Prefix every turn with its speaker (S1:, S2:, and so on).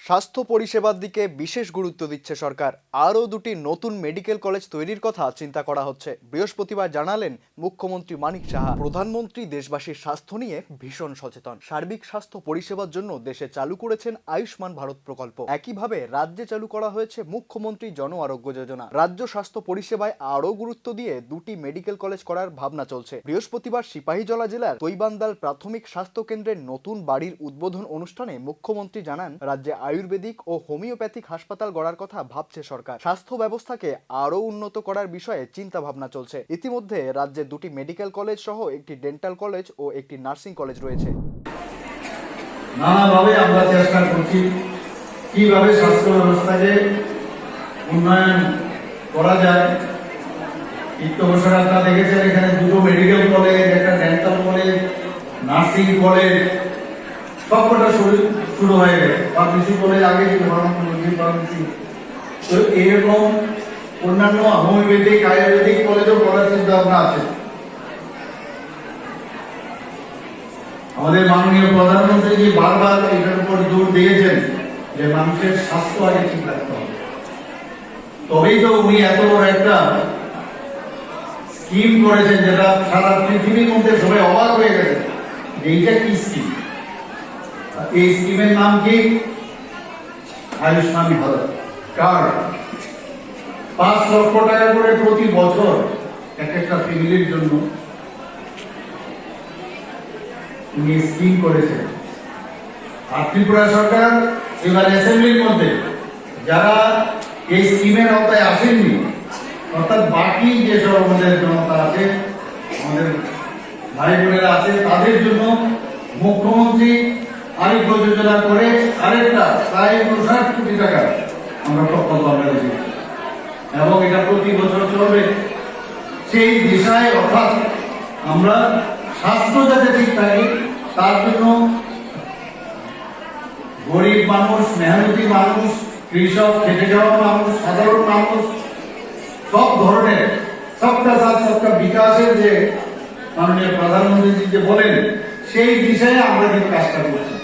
S1: স্বাস্থ্য পরিষেবার দিকে বিশেষ গুরুত্ব দিচ্ছে সরকার। আরও দুটি নতুন মেডিকেল কলেজ তৈরির কথা চিন্তা করা হচ্ছে। বৃহস্পতিবার জানালেন মুখ্যমন্ত্রী মানিক সাহা। প্রধানমন্ত্রী দেশবাসীর স্বাস্থ্য নিয়ে ভীষণ সচেতন। সার্বিক স্বাস্থ্য পরিষেবার জন্য দেশে চালু করেছেন আয়ুষ্মান ভারত প্রকল্প। একইভাবে রাজ্যে চালু করা হয়েছে মুখ্যমন্ত্রী জন আরোগ্য যোজনা। রাজ্য স্বাস্থ্য পরিষেবায় আরও গুরুত্ব দিয়ে দুটি মেডিকেল কলেজ করার ভাবনা চলছে। বৃহস্পতিবার সিপাহীজলা জেলার তৈবান্দাল প্রাথমিক স্বাস্থ্য কেন্দ্রের নতুন বাড়ির উদ্বোধন অনুষ্ঠানে মুখ্যমন্ত্রী জানান, রাজ্যে আয়ুর্বেদিক ও হোমিওপ্যাথিক হাসপাতাল গড়ার কথা ভাবছে সরকার। স্বাস্থ্য ব্যবস্থাকে আরও উন্নত করার বিষয়ে চিন্তা ভাবনা চলছে। ইতিমধ্যে রাজ্যে দুটি মেডিকেল কলেজ সহ একটি ডেন্টাল কলেজ ও একটি নার্সিং কলেজ রয়েছে।
S2: নানাভাবে আমরা চেষ্টা করছি কিভাবে স্বাস্থ্য ব্যবস্থাকে উন্নয়ন করা যায়। বছর আপনারা দেখেছেন এখানে দুটো মেডিকেল কলেজ, একটা ডেন্টাল কলেজ, নার্সিং কলেজ সবকটা শুরু হয়ে গেছে। ফার্মেসি কলেজ আগে ছিল, ফার্মেসি। তো এরকম অন্যান্য হোমিওপ্যাথিক আয়ুর্বেদিক কলেজও করার চিন্তা ভাবনা আছে। আমাদের মাননীয় প্রধানমন্ত্রী জি বারবার এটার উপর জোর দিয়েছেন যে মানুষের স্বাস্থ্য আগে ঠিক রাখতে হবে। তবেই তো উনি এত বড় একটা স্কিম করেছেন যেটা সারা পৃথিবীর মধ্যে সবাই অবাক হয়ে গেছে যে এইটা কি স্কিম। এই স্কিমের নাম কি? আয়ুষ্মান ভারত কার্ড। 5 লক্ষ টাকা করে প্রতি বছর একটা ফ্যামিলির জন্য উনি স্কিম করেছেন। আর ত্রিপুরা সরকার এবার অ্যাসেম্বলির মধ্যে যারা এই স্কিমের আওতায় আসেননি, অর্থাৎ বাকি যেসব আমাদের জনতা আছে, আমাদের ভাই বোনেরা আছে, তাদের জন্য মুখ্যমন্ত্রী আরোগ্য যোজনা করে আরেকটা প্রায় 59 কোটি টাকা আমরা প্রকল্প দিয়েছি এবং এটা প্রতি বছর চলবে। সেই দিশায় অর্থাৎ আমরা স্বাস্থ্য যাতে ঠিক থাকে তার জন্য গরিব মানুষ, মেহনতি মানুষ, কৃষক, খেটে যাওয়া মানুষ, সাধারণ মানুষ সব ধরনের সবটা সাথ সবটা বিকাশের যে মাননীয় প্রধানমন্ত্রী যে বলেন সেই দিশায় আমরা কিন্তু কাজটা করছি।